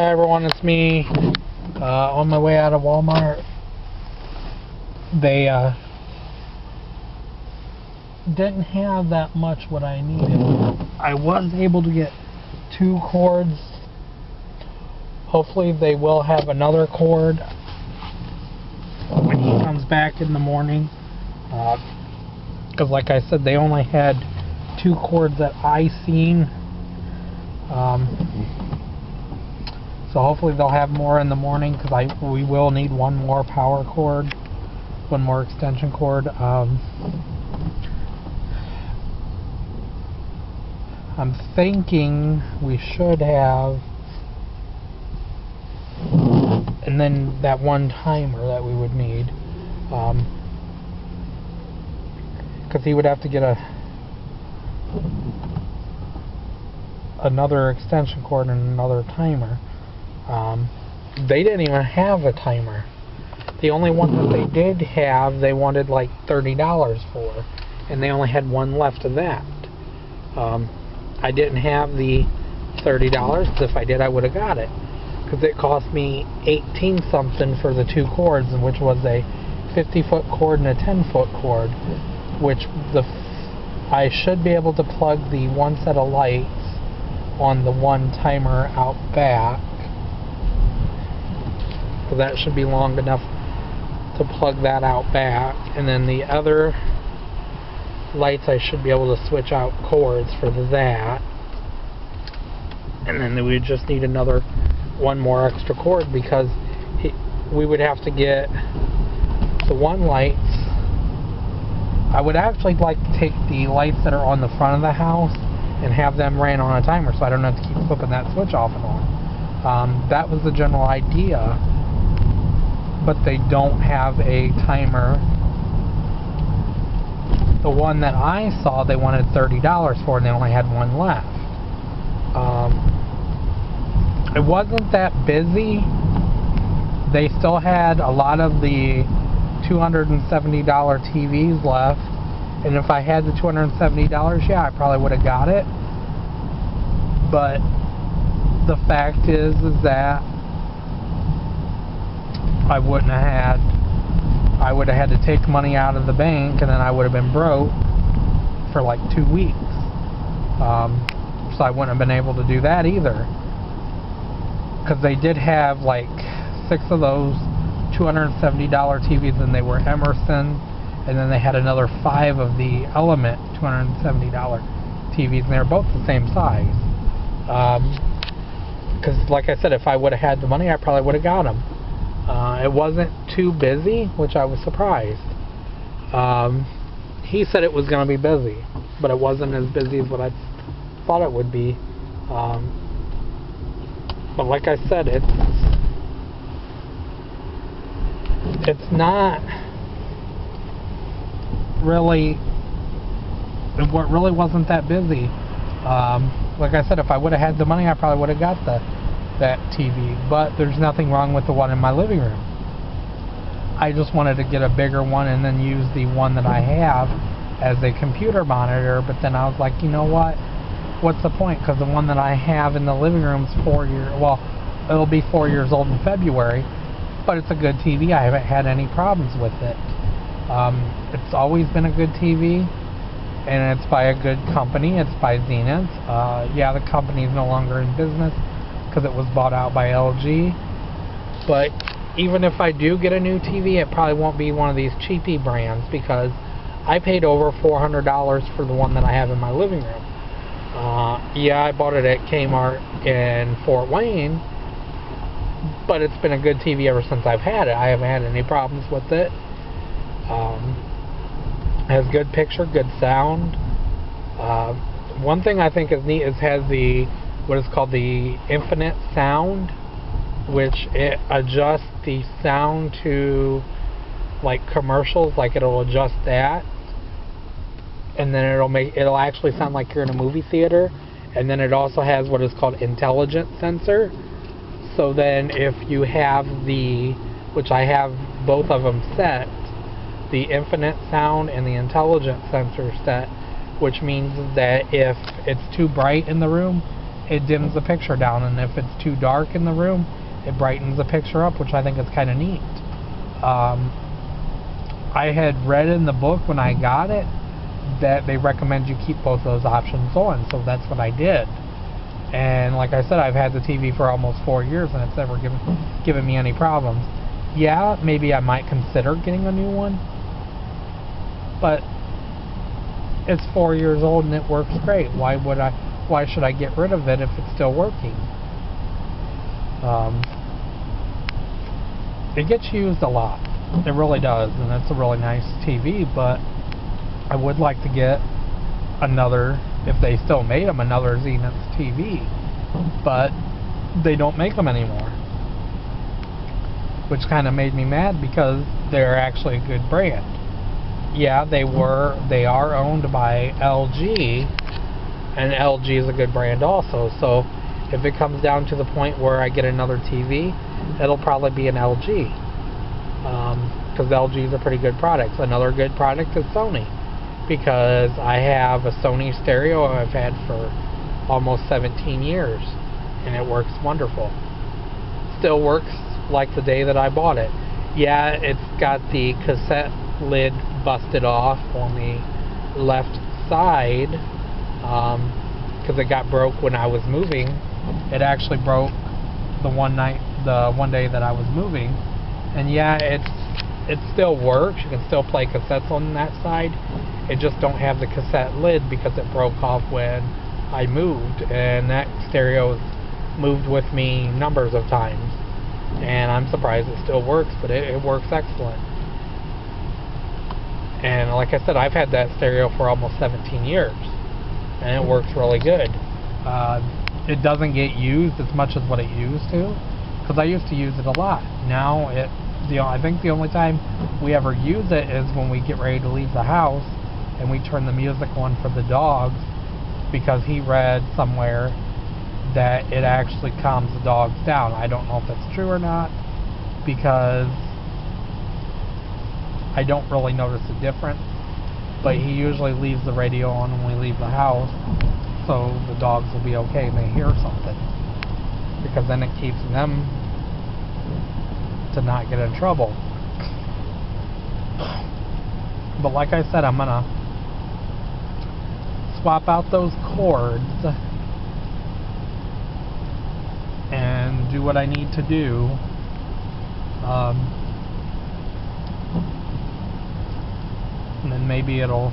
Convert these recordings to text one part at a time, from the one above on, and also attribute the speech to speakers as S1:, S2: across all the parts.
S1: Hi everyone, it's me. On my way out of Walmart. They didn't have that much what I needed. I was able to get 2 cords. Hopefully they will have another cord when he comes back in the morning. Because like I said, they only had 2 cords that I seen. So hopefully they'll have more in the morning, because we will need one more power cord, one more extension cord. I'm thinking we should have, and then that one timer that we would need, because he would have to get another extension cord and another timer. They didn't even have a timer. The only one that they did have, they wanted like $30 for, and they only had one left of that. I didn't have the $30, because if I did, I would have got it, because it cost me 18 something for the 2 cords, which was a 50-foot cord and a 10-foot cord, which I should be able to plug the one set of lights on the one timer out back. So that should be long enough to plug that out back, and then the other lights I should be able to switch out cords for that, and then we would just need one more extra cord, because we would have to get the one lights. I would actually like to take the lights that are on the front of the house and have them ran on a timer, so I don't have to keep flipping that switch off and on. That was the general idea, but they don't have a timer. The one that I saw, they wanted $30 for, and they only had one left. It wasn't that busy. They still had a lot of the $270 TVs left, and if I had the $270, yeah, I probably would have got it. But the fact is that I would have had to take money out of the bank, and then I would have been broke for like 2 weeks. So I wouldn't have been able to do that either, because they did have like 6 of those $270 TVs, and they were Emerson, and then they had another 5 of the Element $270 TVs, and they were both the same size. Because like I said, if I would have had the money, I probably would have got them. It wasn't too busy, which I was surprised. He said it was going to be busy, but it wasn't as busy as what I thought it would be. But like I said, it's not really, it really wasn't that busy. Like I said, if I would have had the money, I probably would have got that TV, but there's nothing wrong with the one in my living room. I just wanted to get a bigger one and then use the one that I have as a computer monitor, but then I was like, you know what? What's the point? Because the one that I have in the living room is 4 years, well, it'll be 4 years old in February, but it's a good TV. I haven't had any problems with it. It's always been a good TV, and it's by a good company. It's by Zenith. Yeah, the company is no longer in business because it was bought out by LG. But even if I do get a new TV, it probably won't be one of these cheapy brands, because I paid over $400 for the one that I have in my living room. Yeah, I bought it at Kmart in Fort Wayne, but it's been a good TV ever since I've had it. I haven't had any problems with it. It has good picture, good sound. One thing I think is neat is has what is called the infinite sound, which it adjusts the sound to like commercials, like it'll adjust that, and then it'll actually sound like you're in a movie theater. And then it also has what is called intelligent sensor. So then if you have which I have both of them set, the infinite sound and the intelligent sensor set, which means that if it's too bright in the room, it dims the picture down, and if it's too dark in the room, it brightens the picture up, which I think is kind of neat. I had read in the book when I got it that they recommend you keep both those options on, so that's what I did. And like I said, I've had the TV for almost 4 years, and it's never given me any problems. Yeah, maybe I might consider getting a new one, but it's 4 years old and it works great. Why should I get rid of it if it's still working? It gets used a lot. It really does, and it's a really nice TV, but I would like to get another, if they still made them, another Zenith TV, but they don't make them anymore, which kind of made me mad because they're actually a good brand. Yeah, they are owned by LG, and LG is a good brand also, so if it comes down to the point where I get another TV, it'll probably be an LG, because LG is a pretty good product. Another good product is Sony, because I have a Sony stereo I've had for almost 17 years, and it works wonderful. Still works like the day that I bought it. Yeah, it's got the cassette lid busted off on the left side, because it got broke when I was moving. It actually broke the one day that I was moving, and yeah, it still works. You can still play cassettes on that side. It just don't have the cassette lid because it broke off when I moved, and that stereo moved with me numbers of times, and I'm surprised it still works, but it works excellent. And like I said, I've had that stereo for almost 17 years, and it works really good. It doesn't get used as much as what it used to, because I used to use it a lot. Now I think the only time we ever use it is when we get ready to leave the house and we turn the music on for the dogs, because he read somewhere that it actually calms the dogs down. I don't know if that's true or not, because I don't really notice a difference, but he usually leaves the radio on when we leave the house, so the dogs will be okay and they hear something, because then it keeps them to not get in trouble. But like I said, I'm gonna swap out those cords and do what I need to do. And then maybe it'll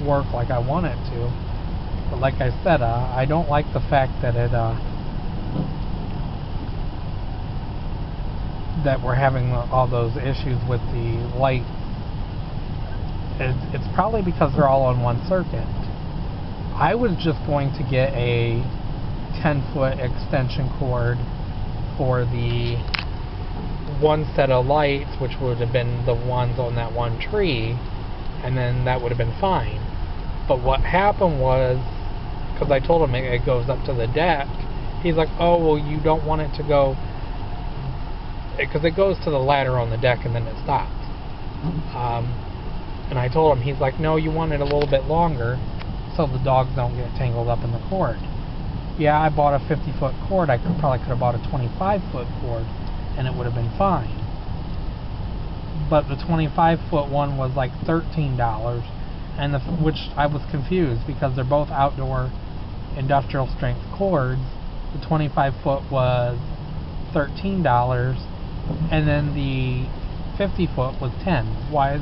S1: work like I want it to. But like I said, I don't like the fact that that we're having all those issues with the light. It's probably because they're all on one circuit. I was just going to get a 10-foot extension cord for the one set of lights, which would have been the ones on that one tree, and then that would have been fine. But what happened was, because I told him it goes up to the deck, he's like, oh, well, you don't want it to go, because it goes to the ladder on the deck and then it stops. And I told him, he's like, no, you want it a little bit longer so the dogs don't get tangled up in the cord. Yeah, I bought a 50-foot cord. I probably could have bought a 25-foot cord and it would have been fine. But the 25-foot one was like $13, and which I was confused, because they're both outdoor industrial strength cords. The 25-foot was $13, and then the 50-foot was $10. Why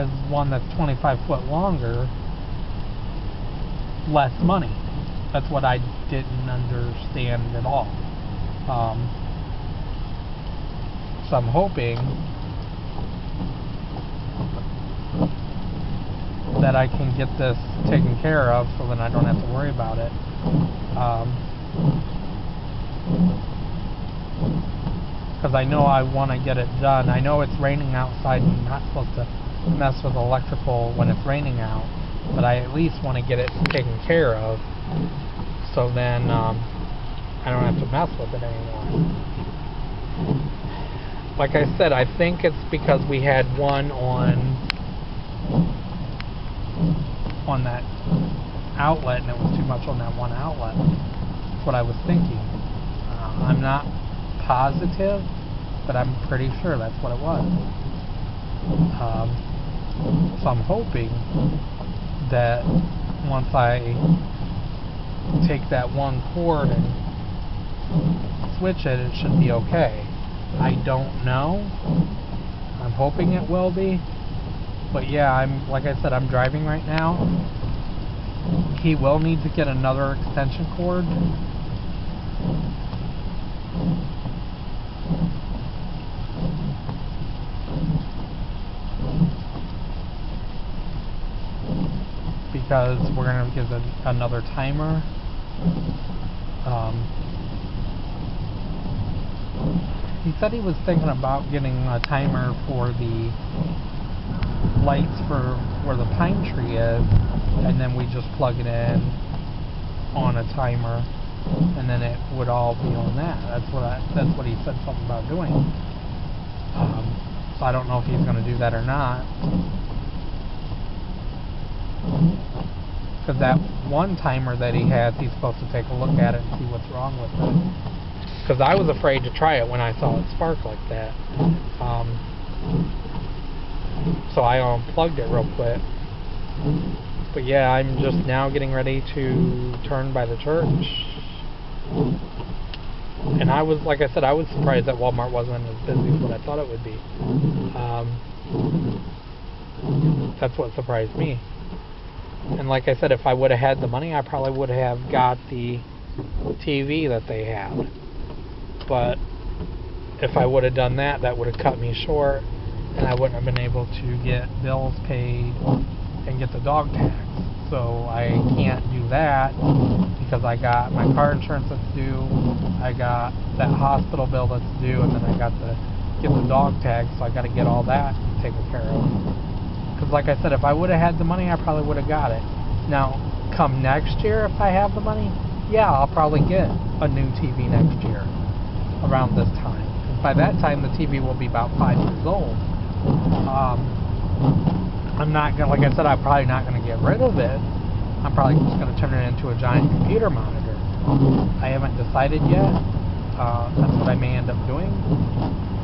S1: is one that's 25-foot longer less money? That's what I didn't understand at all. So I'm hoping that I can get this taken care of so that I don't have to worry about it. Because I know I want to get it done. I know it's raining outside and you're not supposed to mess with electrical when it's raining out, but I at least want to get it taken care of, so then I don't have to mess with it anymore. Like I said, I think it's because we had one on that outlet, and it was too much on that one outlet. That's what I was thinking. I'm not positive, but I'm pretty sure that's what it was. So I'm hoping that once I take that one cord and switch it, it should be okay. I don't know. I'm hoping it will be. But yeah, like I said, I'm driving right now. He will need to get another extension cord. Because we're going to give another timer. He said he was thinking about getting a timer for the lights for where the pine tree is, and then we just plug it in on a timer, and then it would all be on that. That's what he said something about doing. So I don't know if he's going to do that or not. Because that one timer that he has, he's supposed to take a look at it and see what's wrong with it. Because I was afraid to try it when I saw it spark like that. So I unplugged it real quick. But yeah, I'm just now getting ready to turn by the church. And I was, like I said, I was surprised that Walmart wasn't as busy as what I thought it would be. That's what surprised me. And like I said, if I would have had the money, I probably would have got the TV that they had. But if I would have done that, that would have cut me short, and I wouldn't have been able to get bills paid and get the dog tax. So I can't do that because I got my car insurance that's due, I got that hospital bill that's due, and then I got to get the dog tag, so I got to get all that taken care of. Because like I said, if I would have had the money, I probably would have got it. Now, come next year, if I have the money, yeah, I'll probably get a new TV next year around this time. By that time, the TV will be about 5 years old. I'm not gonna, like I said, I'm probably not gonna get rid of it. I'm probably just gonna turn it into a giant computer monitor. I haven't decided yet. That's what I may end up doing,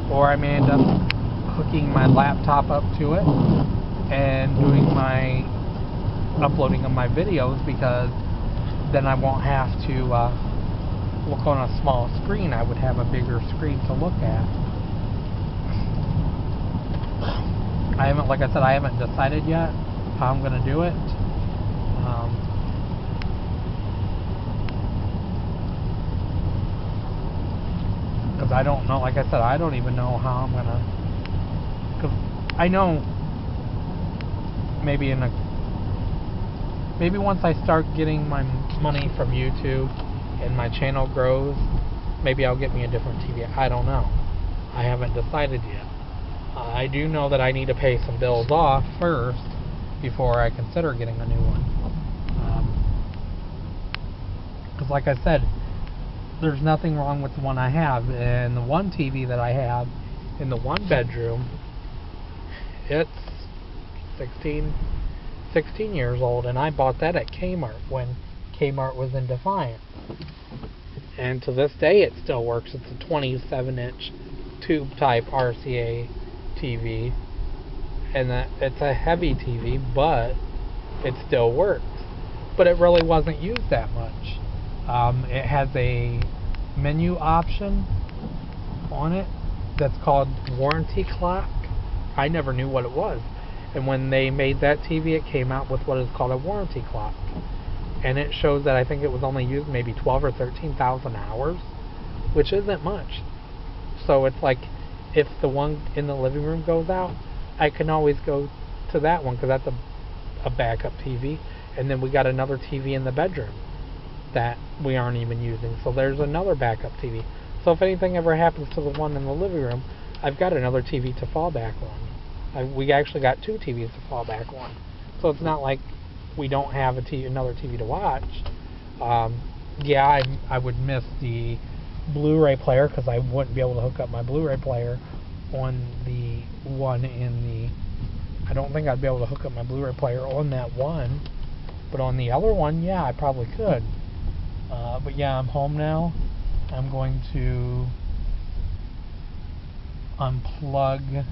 S1: or I may end up hooking my laptop up to it and doing my uploading of my videos, because then I won't have to look on a small screen. I would have a bigger screen to look at. Like I said, I haven't decided yet how I'm going to do it. Because I don't know, like I said, I don't even know how I'm going to, because I know maybe once I start getting my money from YouTube and my channel grows, maybe I'll get me a different TV. I don't know. I haven't decided yet. I do know that I need to pay some bills off first before I consider getting a new one. Because like I said, there's nothing wrong with the one I have. And the one TV that I have in the one bedroom, it's 16 years old, and I bought that at Kmart when Kmart was in Defiance. And to this day it still works. It's a 27-inch tube type RCA TV, and it's a heavy TV, but it still works. But it really wasn't used that much. It has a menu option on it that's called warranty clock. I never knew what it was. And when they made that TV, it came out with what is called a warranty clock. And it shows that I think it was only used maybe 12 or 13,000 hours, which isn't much. So it's like, if the one in the living room goes out, I can always go to that one, because that's a backup TV. And then we got another TV in the bedroom that we aren't even using. So there's another backup TV. So if anything ever happens to the one in the living room, I've got another TV to fall back on. We actually got 2 TVs to fall back on. So it's not like we don't have another TV to watch. Yeah, I would miss the Blu-ray player, because I wouldn't be able to hook up my Blu-ray player on the one in the... I don't think I'd be able to hook up my Blu-ray player on that one. But on the other one, yeah, I probably could. But yeah, I'm home now. I'm going to unplug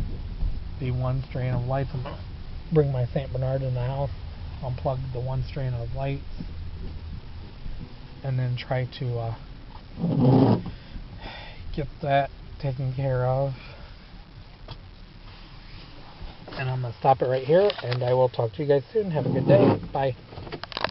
S1: the one strain of lights and bring my St. Bernard in the house, unplug the one strain of lights, and then try to get that taken care of. And I'm going to stop it right here, and I will talk to you guys soon. Have a good day. Bye.